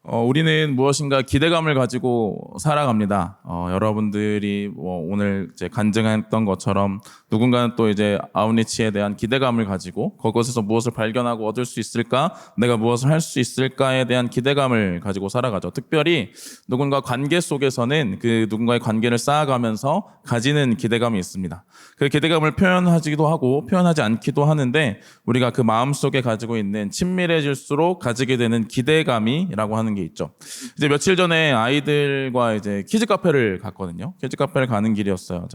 우리는 무엇인가 기대감을 가지고 살아갑니다. 여러분들이 오늘 이제 간증했던 것처럼 누군가는 또 이제 아웃리치에 대한 기대감을 가지고 그것에서 무엇을 발견하고 얻을 수 있을까? 내가 무엇을 할 수 있을까에 대한 기대감을 가지고 살아가죠. 특별히 누군가 관계 속에서는 그 누군가의 관계를 쌓아가면서 가지는 기대감이 있습니다. 그 기대감을 표현하기도 하고 표현하지 않기도 하는데 우리가 그 마음속에 가지고 있는 친밀해질수록 가지게 되는 기대감이라고 하는 게 있죠. 이제 며칠 전에 아이들과 이제 키즈 카페를 갔거든요. 키즈 카페를 가는 길이었어요.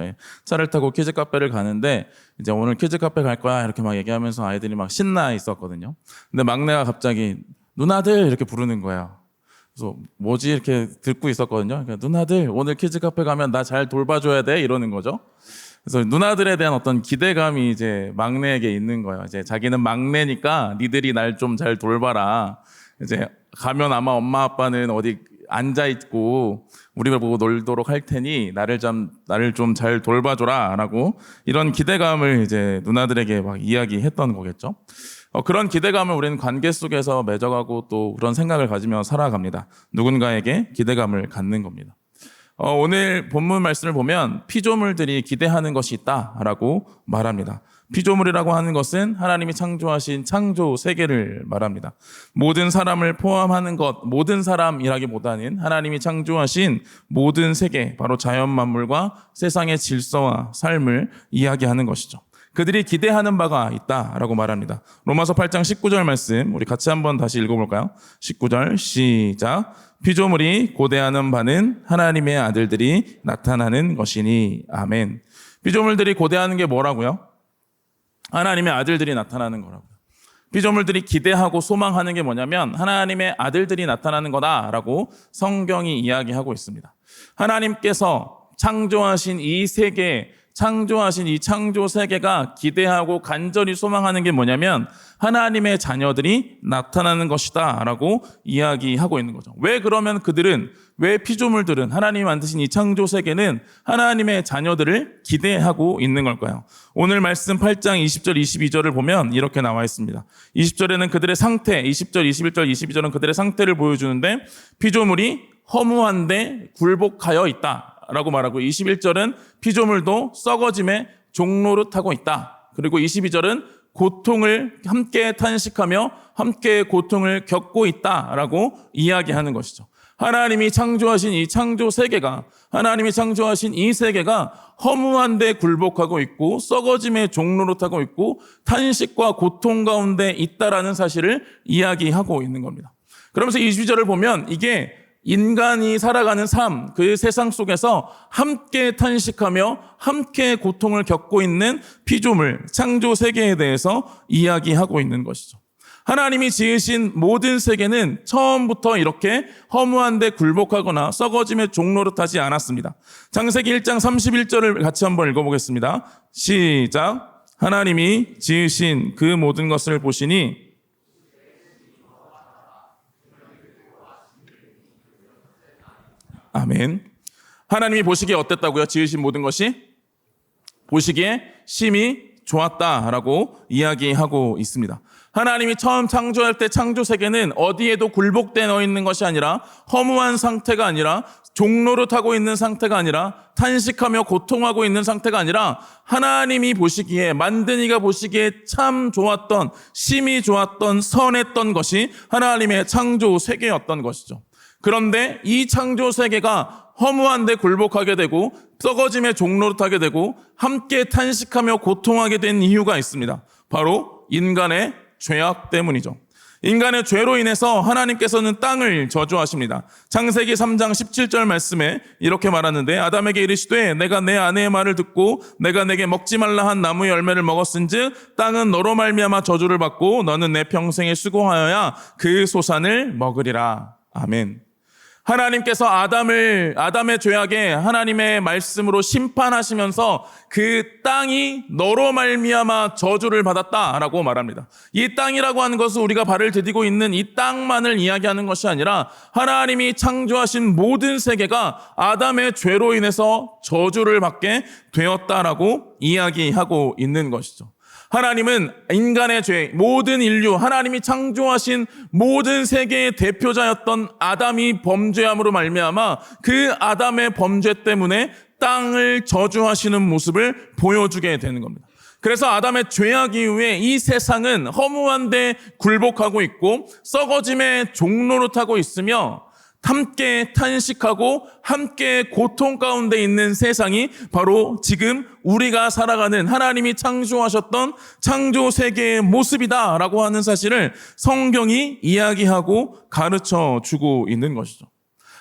차를 타고 키즈 카페를 가는데 이제 오늘 키즈 카페 갈 거야 이렇게 막 얘기하면서 아이들이 막 신나 있었거든요. 근데 막내가 갑자기 누나들 이렇게 부르는 거예요. 그래서 뭐지 이렇게 듣고 있었거든요. 그러니까 누나들 오늘 키즈 카페 가면 나 잘 돌봐줘야 돼 이러는 거죠. 그래서 누나들에 대한 어떤 기대감이 이제 막내에게 있는 거예요. 이제 자기는 막내니까 니들이 날 좀 잘 돌봐라. 이제 가면 아마 엄마 아빠는 어디 앉아 있고 우리를 보고 놀도록 할 테니 나를 좀 잘 돌봐줘라라고 이런 기대감을 이제 누나들에게 막 이야기했던 거겠죠. 그런 기대감을 우리는 관계 속에서 맺어가고 또 그런 생각을 가지며 살아갑니다. 누군가에게 기대감을 갖는 겁니다. 오늘 본문 말씀을 보면 피조물들이 기대하는 것이 있다라고 말합니다. 피조물이라고 하는 것은 하나님이 창조하신 창조 세계를 말합니다. 모든 사람을 포함하는 것, 모든 사람이라기보다는 하나님이 창조하신 모든 세계, 바로 자연 만물과 세상의 질서와 삶을 이야기하는 것이죠. 그들이 기대하는 바가 있다라고 말합니다. 로마서 8장 19절 말씀 우리 같이 한번 다시 읽어볼까요? 19절 시작. 피조물이 고대하는 바는 하나님의 아들들이 나타나는 것이니 아멘. 피조물들이 고대하는 게 뭐라고요? 하나님의 아들들이 나타나는 거라고요. 피조물들이 기대하고 소망하는 게 뭐냐면 하나님의 아들들이 나타나는 거다라고 성경이 이야기하고 있습니다. 하나님께서 창조하신 이 세계, 창조하신 이 창조 세계가 기대하고 간절히 소망하는 게 뭐냐면 하나님의 자녀들이 나타나는 것이다 라고 이야기하고 있는 거죠. 왜 피조물들은 하나님이 만드신 이 창조 세계는 하나님의 자녀들을 기대하고 있는 걸까요? 오늘 말씀 8장 20절 22절을 보면 이렇게 나와 있습니다. 20절에는 그들의 상태, 20절 21절 22절은 그들의 상태를 보여주는데 피조물이 허무한데 굴복하여 있다 라고 말하고 21절은 피조물도 썩어짐의 종노릇하고 있다. 그리고 22절은 고통을 함께 탄식하며 함께 고통을 겪고 있다라고 이야기하는 것이죠. 하나님이 창조하신 이 창조 세계가 하나님이 창조하신 이 세계가 허무한데 굴복하고 있고 썩어짐의 종노릇하고 있고 탄식과 고통 가운데 있다라는 사실을 이야기하고 있는 겁니다. 그러면서 22절을 보면 이게 인간이 살아가는 삶, 그 세상 속에서 함께 탄식하며 함께 고통을 겪고 있는 피조물, 창조 세계에 대해서 이야기하고 있는 것이죠. 하나님이 지으신 모든 세계는 처음부터 이렇게 허무한데 굴복하거나 썩어짐의 종노릇하지 않았습니다. 창세기 1장 31절을 같이 한번 읽어보겠습니다. 시작. 하나님이 지으신 그 모든 것을 보시니 아멘. 하나님이 보시기에 어땠다고요? 지으신 모든 것이? 보시기에 심히 좋았다라고 이야기하고 있습니다. 하나님이 처음 창조할 때 창조 세계는 어디에도 굴복되어 있는 것이 아니라 허무한 상태가 아니라 종노릇하고 있는 상태가 아니라 탄식하며 고통하고 있는 상태가 아니라 하나님이 보시기에 만든 이가 보시기에 참 좋았던 심히 좋았던 선했던 것이 하나님의 창조 세계였던 것이죠. 그런데 이 창조 세계가 허무한데 굴복하게 되고 썩어짐의 종노릇하게 되고 함께 탄식하며 고통하게 된 이유가 있습니다. 바로 인간의 죄악 때문이죠. 인간의 죄로 인해서 하나님께서는 땅을 저주하십니다. 창세기 3장 17절 말씀에 이렇게 말하는데 아담에게 이르시되 내가 내 아내의 말을 듣고 내가 내게 먹지 말라 한 나무의 열매를 먹었은즉 땅은 너로 말미암아 저주를 받고 너는 내 평생에 수고하여야 그 소산을 먹으리라. 아멘. 하나님께서 아담의 죄악에 하나님의 말씀으로 심판하시면서 그 땅이 너로 말미암아 저주를 받았다라고 말합니다. 이 땅이라고 하는 것은 우리가 발을 디디고 있는 이 땅만을 이야기하는 것이 아니라 하나님이 창조하신 모든 세계가 아담의 죄로 인해서 저주를 받게 되었다라고 이야기하고 있는 것이죠. 하나님은 인간의 죄, 모든 인류, 하나님이 창조하신 모든 세계의 대표자였던 아담이 범죄함으로 말미암아 그 아담의 범죄 때문에 땅을 저주하시는 모습을 보여주게 되는 겁니다. 그래서 아담의 죄악 이후에 이 세상은 허무한 데 굴복하고 있고 썩어짐의 종로로 타고 있으며 함께 탄식하고 함께 고통 가운데 있는 세상이 바로 지금 우리가 살아가는 하나님이 창조하셨던 창조 세계의 모습이다라고 하는 사실을 성경이 이야기하고 가르쳐 주고 있는 것이죠.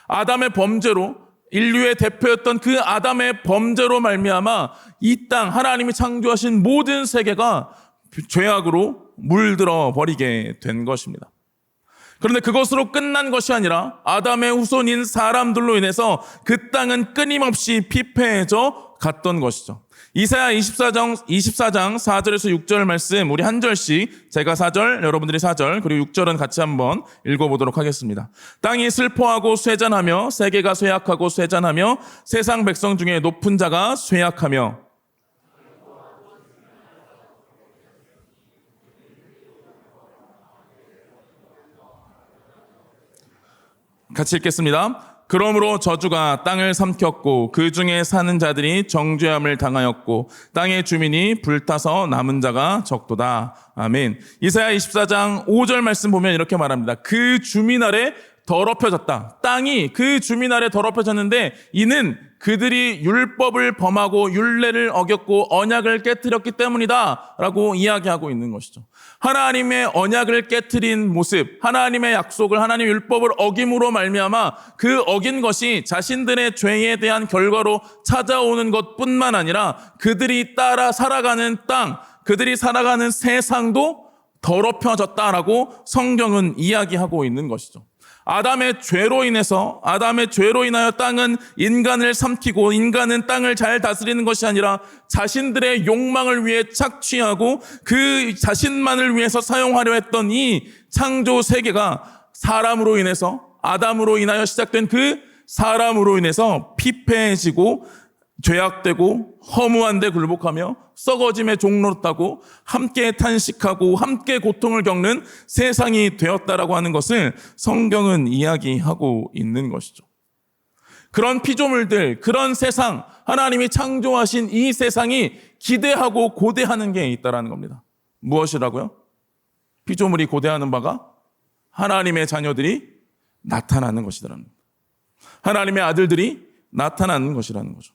아담의 범죄로 인류의 대표였던 그 아담의 범죄로 말미암아 이 땅 하나님이 창조하신 모든 세계가 죄악으로 물들어 버리게 된 것입니다. 그런데 그것으로 끝난 것이 아니라 아담의 후손인 사람들로 인해서 그 땅은 끊임없이 피폐해져 갔던 것이죠. 이사야 24장 4절에서 6절 말씀 우리 한 절씩 제가 4절 여러분들이 4절 그리고 6절은 같이 한번 읽어보도록 하겠습니다. 땅이 슬퍼하고 쇠잔하며 세계가 쇠약하고 쇠잔하며 세상 백성 중에 높은 자가 쇠약하며 같이 읽겠습니다. 그러므로 저주가 땅을 삼켰고 그 중에 사는 자들이 정죄함을 당하였고 땅의 주민이 불타서 남은 자가 적도다. 아멘. 이사야 24장 5절 말씀 보면 이렇게 말합니다. 그 주민 아래 더럽혀졌다. 땅이 그 주민 아래 더럽혀졌는데 이는 그들이 율법을 범하고 율례를 어겼고 언약을 깨뜨렸기 때문이다 라고 이야기하고 있는 것이죠. 하나님의 언약을 깨뜨린 모습, 하나님의 약속을 하나님의 율법을 어김으로 말미암아 그 어긴 것이 자신들의 죄에 대한 결과로 찾아오는 것뿐만 아니라 그들이 따라 살아가는 땅, 그들이 살아가는 세상도 더럽혀졌다라고 성경은 이야기하고 있는 것이죠. 아담의 죄로 인하여 땅은 인간을 삼키고 인간은 땅을 잘 다스리는 것이 아니라 자신들의 욕망을 위해 착취하고 그 자신만을 위해서 사용하려 했던 이 창조 세계가 사람으로 인해서 아담으로 인하여 시작된 그 사람으로 인해서 피폐해지고 죄악되고 허무한 데 굴복하며 썩어짐의 종로로 타고 함께 탄식하고 함께 고통을 겪는 세상이 되었다라고 하는 것을 성경은 이야기하고 있는 것이죠. 그런 피조물들, 그런 세상, 하나님이 창조하신 이 세상이 기대하고 고대하는 게 있다라는 겁니다. 무엇이라고요? 피조물이 고대하는 바가 하나님의 자녀들이 나타나는 것이라는 겁니다. 하나님의 아들들이 나타나는 것이라는 거죠.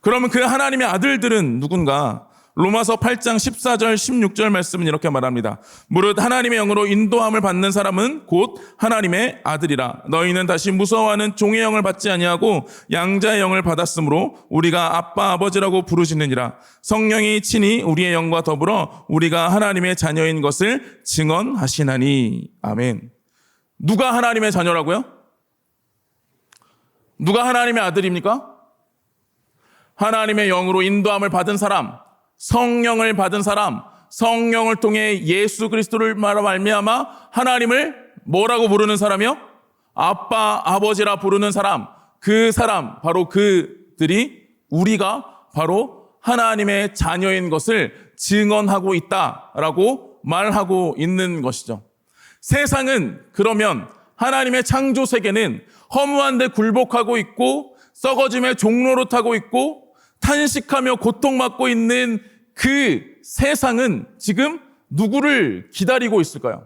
그러면 그 하나님의 아들들은 누군가? 로마서 8장 14절 16절 말씀은 이렇게 말합니다. 무릇 하나님의 영으로 인도함을 받는 사람은 곧 하나님의 아들이라. 너희는 다시 무서워하는 종의 영을 받지 아니하고 양자의 영을 받았으므로 우리가 아빠 아버지라고 부르시느니라. 성령이 친히 우리의 영과 더불어 우리가 하나님의 자녀인 것을 증언하시나니. 아멘. 누가 하나님의 자녀라고요? 누가 하나님의 아들입니까? 하나님의 영으로 인도함을 받은 사람, 성령을 받은 사람, 성령을 통해 예수 그리스도를 말미암아 하나님을 뭐라고 부르는 사람이요? 아빠, 아버지라 부르는 사람, 그 사람, 바로 그들이 우리가 바로 하나님의 자녀인 것을 증언하고 있다라고 말하고 있는 것이죠. 세상은 그러면 하나님의 창조 세계는 허무한 데 굴복하고 있고 썩어짐의 종로로 타고 있고 탄식하며 고통받고 있는 그 세상은 지금 누구를 기다리고 있을까요?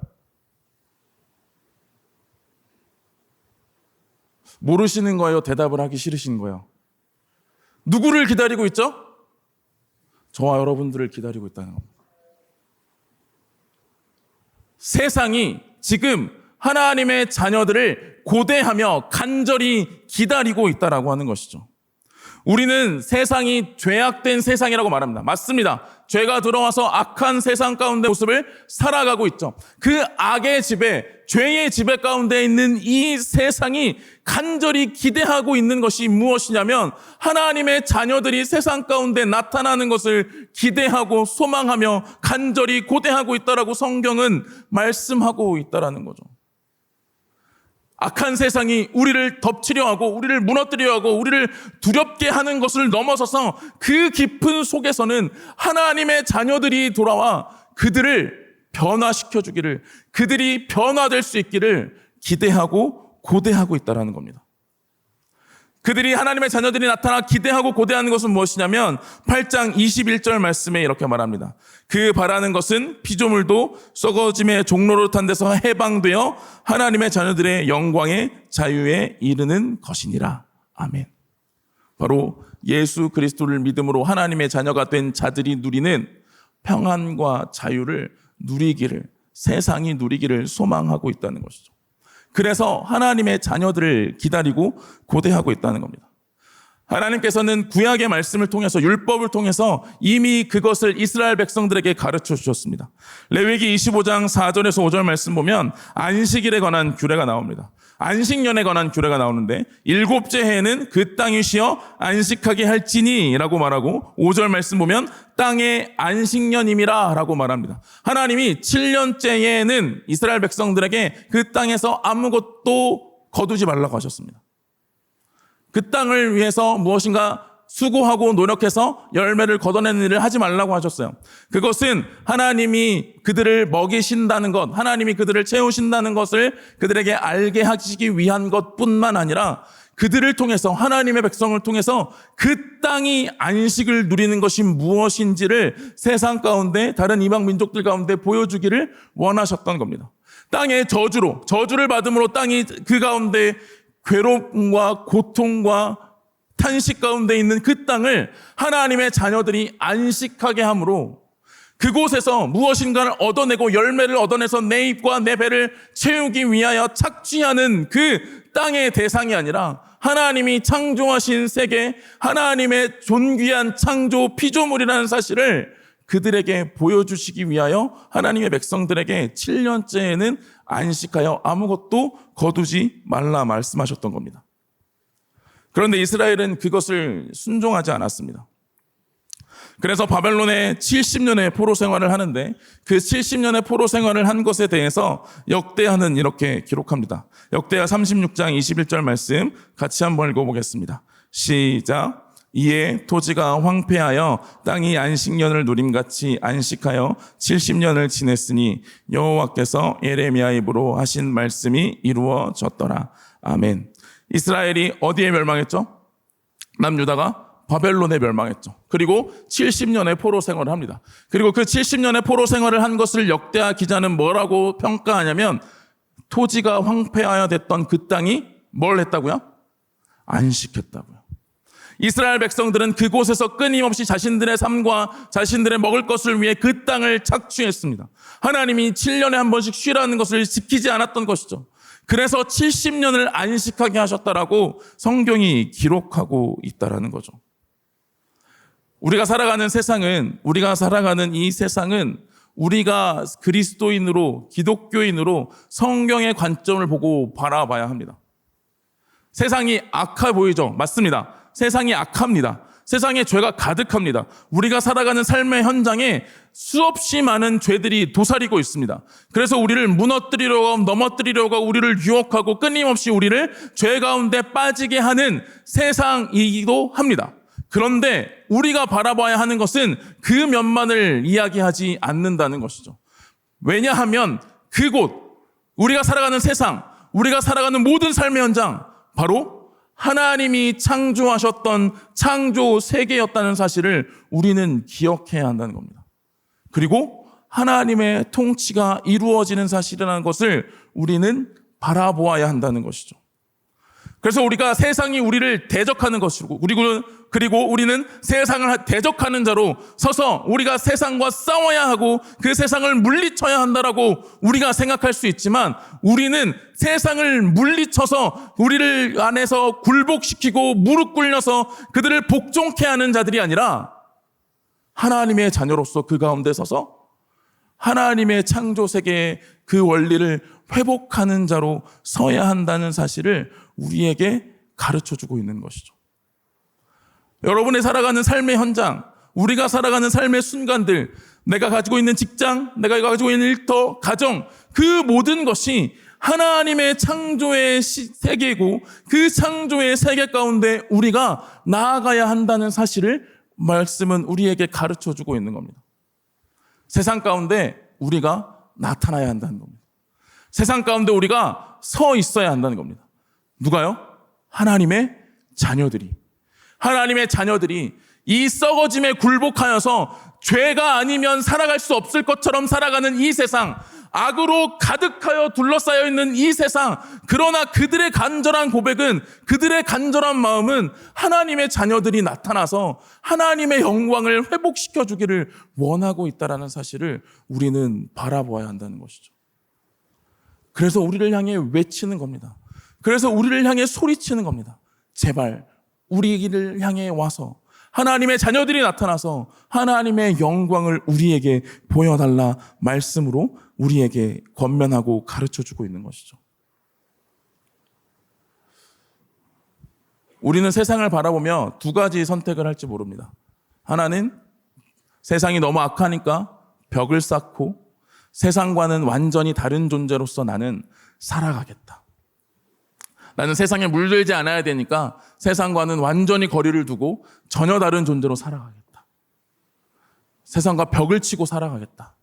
모르시는 거예요? 대답을 하기 싫으신 거예요? 누구를 기다리고 있죠? 저와 여러분들을 기다리고 있다는 겁니다. 세상이 지금 하나님의 자녀들을 고대하며 간절히 기다리고 있다라고 하는 것이죠. 우리는 세상이 죄악된 세상이라고 말합니다. 맞습니다. 죄가 들어와서 악한 세상 가운데 모습을 살아가고 있죠. 그 악의 지배, 죄의 지배 가운데 있는 이 세상이 간절히 기대하고 있는 것이 무엇이냐면 하나님의 자녀들이 세상 가운데 나타나는 것을 기대하고 소망하며 간절히 고대하고 있다라고 성경은 말씀하고 있다라는 거죠. 악한 세상이 우리를 덮치려 하고 우리를 무너뜨리려 하고 우리를 두렵게 하는 것을 넘어서서 그 깊은 속에서는 하나님의 자녀들이 돌아와 그들을 변화시켜 주기를, 그들이 변화될 수 있기를 기대하고 고대하고 있다는 겁니다. 그들이 하나님의 자녀들이 나타나 기대하고 고대하는 것은 무엇이냐면 8장 21절 말씀에 이렇게 말합니다. 그 바라는 것은 피조물도 썩어짐의 종로로 탄 데서 해방되어 하나님의 자녀들의 영광의 자유에 이르는 것이니라. 아멘. 바로 예수 그리스도를 믿음으로 하나님의 자녀가 된 자들이 누리는 평안과 자유를 누리기를, 세상이 누리기를 소망하고 있다는 것이죠. 그래서 하나님의 자녀들을 기다리고 고대하고 있다는 겁니다. 하나님께서는 구약의 말씀을 통해서, 율법을 통해서 이미 그것을 이스라엘 백성들에게 가르쳐 주셨습니다. 레위기 25장 4절에서 5절 말씀 보면 안식일에 관한 규례가 나옵니다. 안식년에 관한 규례가 나오는데 7째 해에는 그 땅이 쉬어 안식하게 할지니 라고 말하고 5절 말씀 보면 땅의 안식년임이라 라고 말합니다. 하나님이 7년째에는 이스라엘 백성들에게 그 땅에서 아무것도 거두지 말라고 하셨습니다. 그 땅을 위해서 무엇인가 수고하고 노력해서 열매를 걷어내는 일을 하지 말라고 하셨어요. 그것은 하나님이 그들을 먹이신다는 것, 하나님이 그들을 채우신다는 것을 그들에게 알게 하시기 위한 것뿐만 아니라 그들을 통해서, 하나님의 백성을 통해서 그 땅이 안식을 누리는 것이 무엇인지를 세상 가운데, 다른 이방 민족들 가운데 보여주기를 원하셨던 겁니다. 땅의 저주를 받음으로 땅이 그 가운데 괴로움과 고통과 탄식 가운데 있는 그 땅을 하나님의 자녀들이 안식하게 함으로 그곳에서 무엇인가를 얻어내고 열매를 얻어내서 내 입과 내 배를 채우기 위하여 착취하는 그 땅의 대상이 아니라 하나님이 창조하신 세계, 하나님의 존귀한 창조 피조물이라는 사실을 그들에게 보여주시기 위하여 하나님의 백성들에게 7년째에는 안식하여 아무것도 거두지 말라 말씀하셨던 겁니다. 그런데 이스라엘은 그것을 순종하지 않았습니다. 그래서 바벨론에 70년의 포로 생활을 하는데 그 70년의 포로 생활을 한 것에 대해서 역대하는 이렇게 기록합니다. 역대하 36장 21절 말씀 같이 한번 읽어보겠습니다. 시작. 이에 토지가 황폐하여 땅이 안식년을 누림같이 안식하여 70년을 지냈으니 여호와께서 예레미야 입으로 하신 말씀이 이루어졌더라. 아멘. 이스라엘이 어디에 멸망했죠? 남유다가 바벨론에 멸망했죠. 그리고 70년의 포로 생활을 합니다. 그리고 그 70년의 포로 생활을 한 것을 역대하 기자는 뭐라고 평가하냐면 토지가 황폐하여 됐던 그 땅이 뭘 했다고요? 안식했다고요. 이스라엘 백성들은 그곳에서 끊임없이 자신들의 삶과 자신들의 먹을 것을 위해 그 땅을 착취했습니다. 하나님이 7년에 한 번씩 쉬라는 것을 지키지 않았던 것이죠. 그래서 70년을 안식하게 하셨다라고 성경이 기록하고 있다라는 거죠. 우리가 살아가는 이 세상은 우리가 그리스도인으로, 기독교인으로 성경의 관점을 보고 바라봐야 합니다. 세상이 악해 보이죠? 맞습니다. 세상이 악합니다. 세상에 죄가 가득합니다. 우리가 살아가는 삶의 현장에 수없이 많은 죄들이 도사리고 있습니다. 그래서 우리를 무너뜨리려고 하고 넘어뜨리려고 하고 우리를 유혹하고 끊임없이 우리를 죄 가운데 빠지게 하는 세상이기도 합니다. 그런데 우리가 바라봐야 하는 것은 그 면만을 이야기하지 않는다는 것이죠. 왜냐하면 그곳, 우리가 살아가는 세상, 우리가 살아가는 모든 삶의 현장, 바로 하나님이 창조하셨던 창조 세계였다는 사실을 우리는 기억해야 한다는 겁니다. 그리고 하나님의 통치가 이루어지는 사실이라는 것을 우리는 바라보아야 한다는 것이죠. 그래서 우리가 세상이 우리를 대적하는 것이고, 그리고 우리는 세상을 대적하는 자로 서서 우리가 세상과 싸워야 하고 그 세상을 물리쳐야 한다라고 우리가 생각할 수 있지만, 우리는 세상을 물리쳐서 우리를 안에서 굴복시키고 무릎 꿇려서 그들을 복종케 하는 자들이 아니라 하나님의 자녀로서 그 가운데 서서 하나님의 창조 세계의 그 원리를 회복하는 자로 서야 한다는 사실을 우리에게 가르쳐주고 있는 것이죠. 여러분이 살아가는 삶의 현장, 우리가 살아가는 삶의 순간들, 내가 가지고 있는 직장, 내가 가지고 있는 일터, 가정, 그 모든 것이 하나님의 창조의 세계고 그 창조의 세계 가운데 우리가 나아가야 한다는 사실을 말씀은 우리에게 가르쳐주고 있는 겁니다. 세상 가운데 우리가 나타나야 한다는 겁니다. 세상 가운데 우리가 서 있어야 한다는 겁니다. 누가요? 하나님의 자녀들이. 하나님의 자녀들이 이 썩어짐에 굴복하여서 죄가 아니면 살아갈 수 없을 것처럼 살아가는 이 세상, 악으로 가득하여 둘러싸여 있는 이 세상, 그러나 그들의 간절한 고백은, 그들의 간절한 마음은 하나님의 자녀들이 나타나서 하나님의 영광을 회복시켜 주기를 원하고 있다는 사실을 우리는 바라보아야 한다는 것이죠. 그래서 우리를 향해 외치는 겁니다. 그래서 우리를 향해 소리치는 겁니다. 제발 우리를 향해 와서 하나님의 자녀들이 나타나서 하나님의 영광을 우리에게 보여달라 말씀으로 우리에게 권면하고 가르쳐주고 있는 것이죠. 우리는 세상을 바라보며 두 가지 선택을 할지 모릅니다. 하나는 세상이 너무 악하니까 벽을 쌓고 세상과는 완전히 다른 존재로서 나는 살아가겠다. 나는 세상에 물들지 않아야 되니까 세상과는 완전히 거리를 두고 전혀 다른 존재로 살아가겠다. 세상과 벽을 치고 살아가겠다.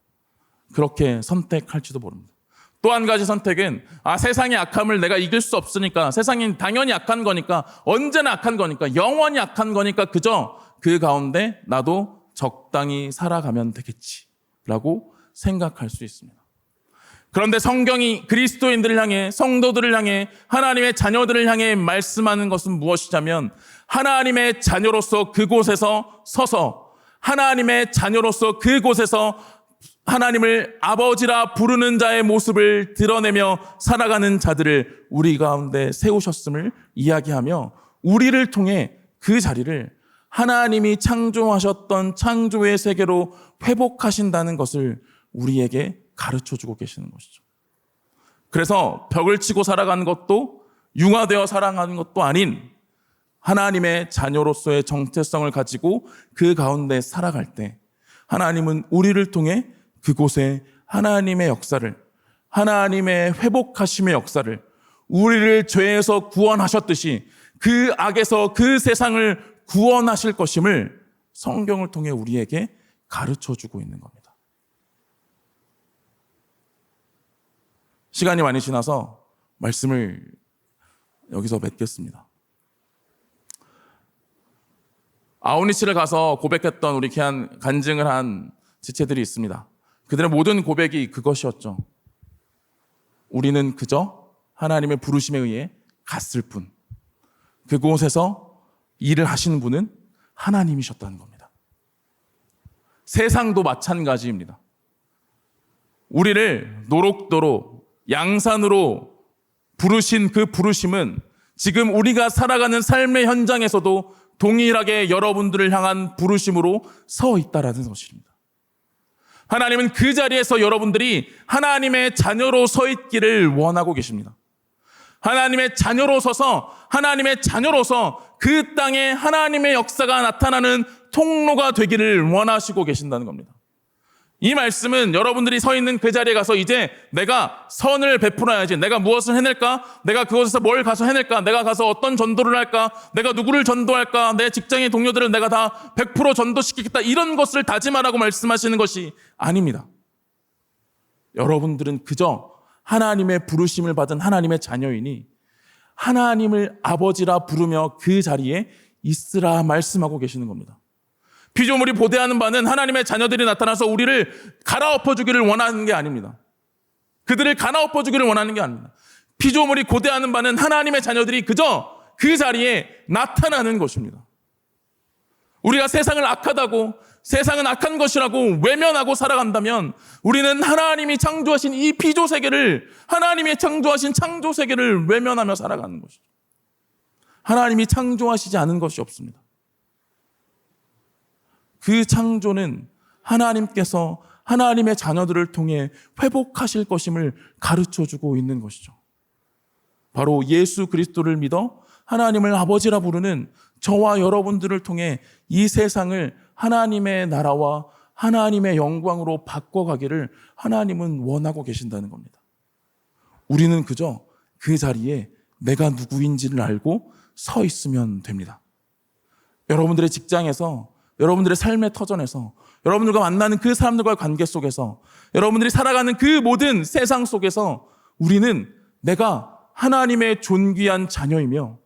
그렇게 선택할지도 모릅니다. 또 한 가지 선택은 세상의 악함을 내가 이길 수 없으니까, 세상이 당연히 악한 거니까, 언제나 악한 거니까, 영원히 악한 거니까 그저 그 가운데 나도 적당히 살아가면 되겠지라고 생각할 수 있습니다. 그런데 성경이 그리스도인들을 향해, 성도들을 향해, 하나님의 자녀들을 향해 말씀하는 것은 무엇이냐면, 하나님의 자녀로서 그곳에서 서서 하나님의 자녀로서 그곳에서 하나님을 아버지라 부르는 자의 모습을 드러내며 살아가는 자들을 우리 가운데 세우셨음을 이야기하며, 우리를 통해 그 자리를 하나님이 창조하셨던 창조의 세계로 회복하신다는 것을 우리에게 가르쳐주고 계시는 것이죠. 그래서 벽을 치고 살아가는 것도, 융화되어 살아가는 것도 아닌 하나님의 자녀로서의 정체성을 가지고 그 가운데 살아갈 때 하나님은 우리를 통해 그곳에 하나님의 역사를, 하나님의 회복하심의 역사를, 우리를 죄에서 구원하셨듯이 그 악에서 그 세상을 구원하실 것임을 성경을 통해 우리에게 가르쳐주고 있는 겁니다. 시간이 많이 지나서 말씀을 여기서 맺겠습니다. 아우니치를 가서 고백했던 우리 귀한 간증을 한 지체들이 있습니다. 그들의 모든 고백이 그것이었죠. 우리는 그저 하나님의 부르심에 의해 갔을 뿐, 그곳에서 일을 하시는 분은 하나님이셨다는 겁니다. 세상도 마찬가지입니다. 우리를 노록도로 양산으로 부르신 그 부르심은 지금 우리가 살아가는 삶의 현장에서도 동일하게 여러분들을 향한 부르심으로 서 있다라는 사실입니다. 하나님은 그 자리에서 여러분들이 하나님의 자녀로 서 있기를 원하고 계십니다. 하나님의 자녀로 서서, 하나님의 자녀로서 그 땅에 하나님의 역사가 나타나는 통로가 되기를 원하시고 계신다는 겁니다. 이 말씀은 여러분들이 서 있는 그 자리에 가서 이제 내가 선을 베풀어야지, 내가 무엇을 해낼까, 내가 그곳에서 뭘 가서 해낼까, 내가 가서 어떤 전도를 할까, 내가 누구를 전도할까, 내 직장의 동료들을 내가 다 100% 전도시키겠다, 이런 것을 다짐하라고 말씀하시는 것이 아닙니다. 여러분들은 그저 하나님의 부르심을 받은 하나님의 자녀이니 하나님을 아버지라 부르며 그 자리에 있으라 말씀하고 계시는 겁니다. 피조물이 보대하는 바는 하나님의 자녀들이 나타나서 우리를 갈아엎어 주기를 원하는 게 아닙니다. 그들을 갈아엎어 주기를 원하는 게 아닙니다. 피조물이 고대하는 바는 하나님의 자녀들이 그저 그 자리에 나타나는 것입니다. 우리가 세상을 악하다고, 세상은 악한 것이라고 외면하고 살아간다면 우리는 하나님이 창조하신 이 피조 세계를, 하나님이 창조하신 창조 세계를 외면하며 살아가는 것이죠. 하나님이 창조하시지 않은 것이 없습니다. 그 창조는 하나님께서 하나님의 자녀들을 통해 회복하실 것임을 가르쳐주고 있는 것이죠. 바로 예수 그리스도를 믿어 하나님을 아버지라 부르는 저와 여러분들을 통해 이 세상을 하나님의 나라와 하나님의 영광으로 바꿔가기를 하나님은 원하고 계신다는 겁니다. 우리는 그저 그 자리에 내가 누구인지를 알고 서 있으면 됩니다. 여러분들의 직장에서, 여러분들의 삶의 터전에서, 여러분들과 만나는 그 사람들과의 관계 속에서, 여러분들이 살아가는 그 모든 세상 속에서 우리는 내가 하나님의 존귀한 자녀이며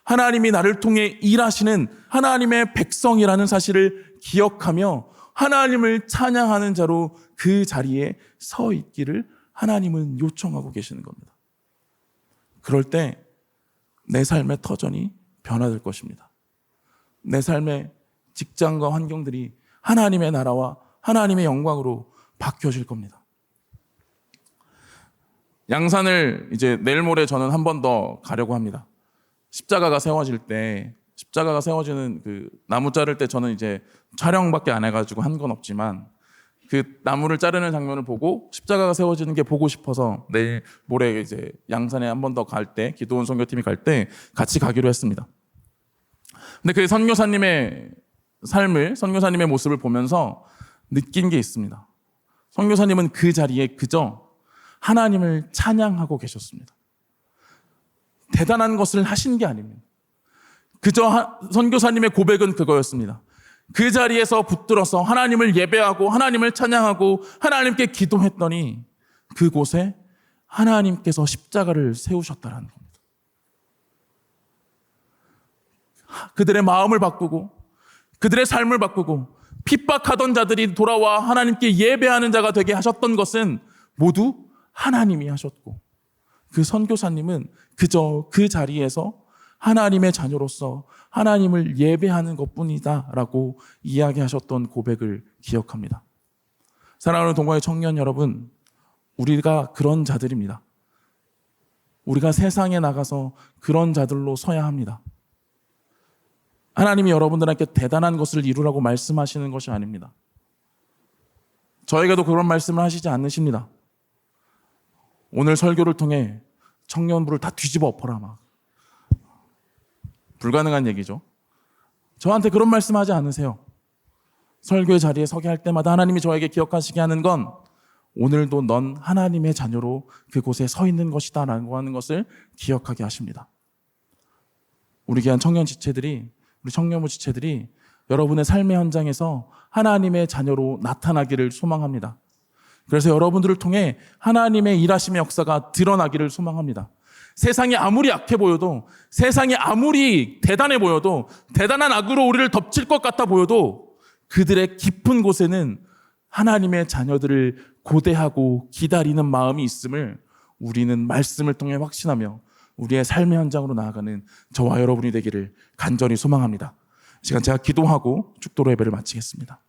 하나님이 나를 통해 일하시는 하나님의 백성이라는 사실을 기억하며 하나님을 찬양하는 자로 그 자리에 서 있기를 하나님은 요청하고 계시는 겁니다. 그럴 때 내 삶의 터전이 변화될 것입니다. 내 삶의 직장과 환경들이 하나님의 나라와 하나님의 영광으로 바뀌어질 겁니다. 양산을 이제 내일 모레 저는 한 번 더 가려고 합니다. 십자가가 세워질 때, 십자가가 세워지는 그 나무 자를 때 저는 이제 촬영밖에 안 해가지고 한 건 없지만 그 나무를 자르는 장면을 보고 십자가가 세워지는 게 보고 싶어서 내일 모레 이제 양산에 한 번 더 갈 때, 기도원 선교팀이 갈 때 같이 가기로 했습니다. 근데 그 선교사님의 삶을, 선교사님의 모습을 보면서 느낀 게 있습니다. 선교사님은 그 자리에 그저 하나님을 찬양하고 계셨습니다. 대단한 것을 하신 게 아닙니다. 그저 선교사님의 고백은 그거였습니다. 그 자리에서 붙들어서 하나님을 예배하고 하나님을 찬양하고 하나님께 기도했더니 그곳에 하나님께서 십자가를 세우셨다는 겁니다. 그들의 마음을 바꾸고 그들의 삶을 바꾸고 핍박하던 자들이 돌아와 하나님께 예배하는 자가 되게 하셨던 것은 모두 하나님이 하셨고 그 선교사님은 그저 그 자리에서 하나님의 자녀로서 하나님을 예배하는 것뿐이다라고 이야기하셨던 고백을 기억합니다. 사랑하는 동광의 청년 여러분, 우리가 그런 자들입니다. 우리가 세상에 나가서 그런 자들로 서야 합니다. 하나님이 여러분들에게 대단한 것을 이루라고 말씀하시는 것이 아닙니다. 저에게도 그런 말씀을 하시지 않으십니다. 오늘 설교를 통해 청년부를 다 뒤집어 엎어라 막. 불가능한 얘기죠. 저한테 그런 말씀하지 않으세요. 설교의 자리에 서게 할 때마다 하나님이 저에게 기억하시게 하는 건 오늘도 넌 하나님의 자녀로 그곳에 서 있는 것이다 라고 하는 것을 기억하게 하십니다. 우리 귀한 청년 지체들이, 우리 청년부 지체들이 여러분의 삶의 현장에서 하나님의 자녀로 나타나기를 소망합니다. 그래서 여러분들을 통해 하나님의 일하심의 역사가 드러나기를 소망합니다. 세상이 아무리 악해 보여도, 세상이 아무리 대단해 보여도, 대단한 악으로 우리를 덮칠 것 같아 보여도 그들의 깊은 곳에는 하나님의 자녀들을 고대하고 기다리는 마음이 있음을 우리는 말씀을 통해 확신하며 우리의 삶의 현장으로 나아가는 저와 여러분이 되기를 간절히 소망합니다. 이 시간 제가 기도하고 축도로 예배를 마치겠습니다.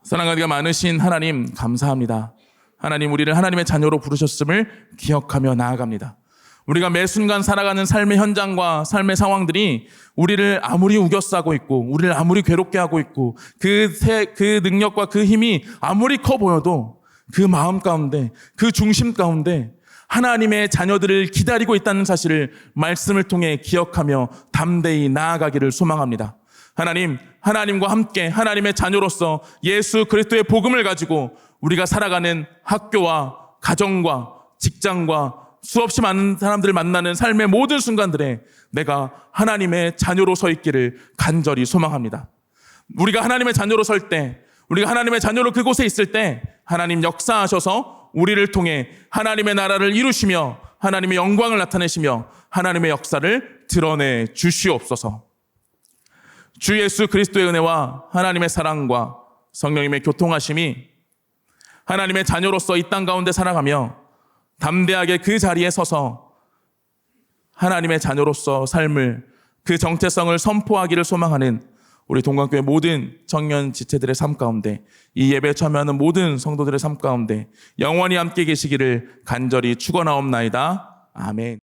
사랑하기가 많으신 하나님 감사합니다. 하나님, 우리를 하나님의 자녀로 부르셨음을 기억하며 나아갑니다. 우리가 매 순간 살아가는 삶의 현장과 삶의 상황들이 우리를 아무리 우겨싸고 있고 우리를 아무리 괴롭게 하고 있고 그 능력과 그 힘이 아무리 커 보여도 그 마음 가운데, 그 중심 가운데 하나님의 자녀들을 기다리고 있다는 사실을 말씀을 통해 기억하며 담대히 나아가기를 소망합니다. 하나님, 하나님과 함께 하나님의 자녀로서 예수 그리스도의 복음을 가지고 우리가 살아가는 학교와 가정과 직장과 수없이 많은 사람들을 만나는 삶의 모든 순간들에 내가 하나님의 자녀로 서 있기를 간절히 소망합니다. 우리가 하나님의 자녀로 설 때, 우리가 하나님의 자녀로 그곳에 있을 때 하나님 역사하셔서 우리를 통해 하나님의 나라를 이루시며 하나님의 영광을 나타내시며 하나님의 역사를 드러내 주시옵소서. 주 예수 그리스도의 은혜와 하나님의 사랑과 성령님의 교통하심이 하나님의 자녀로서 이 땅 가운데 살아가며 담대하게 그 자리에 서서 하나님의 자녀로서 삶을, 그 정체성을 선포하기를 소망하는 우리 동광교회 모든 청년 지체들의 삶 가운데, 이 예배에 참여하는 모든 성도들의 삶 가운데 영원히 함께 계시기를 간절히 축원하옵나이다. 아멘.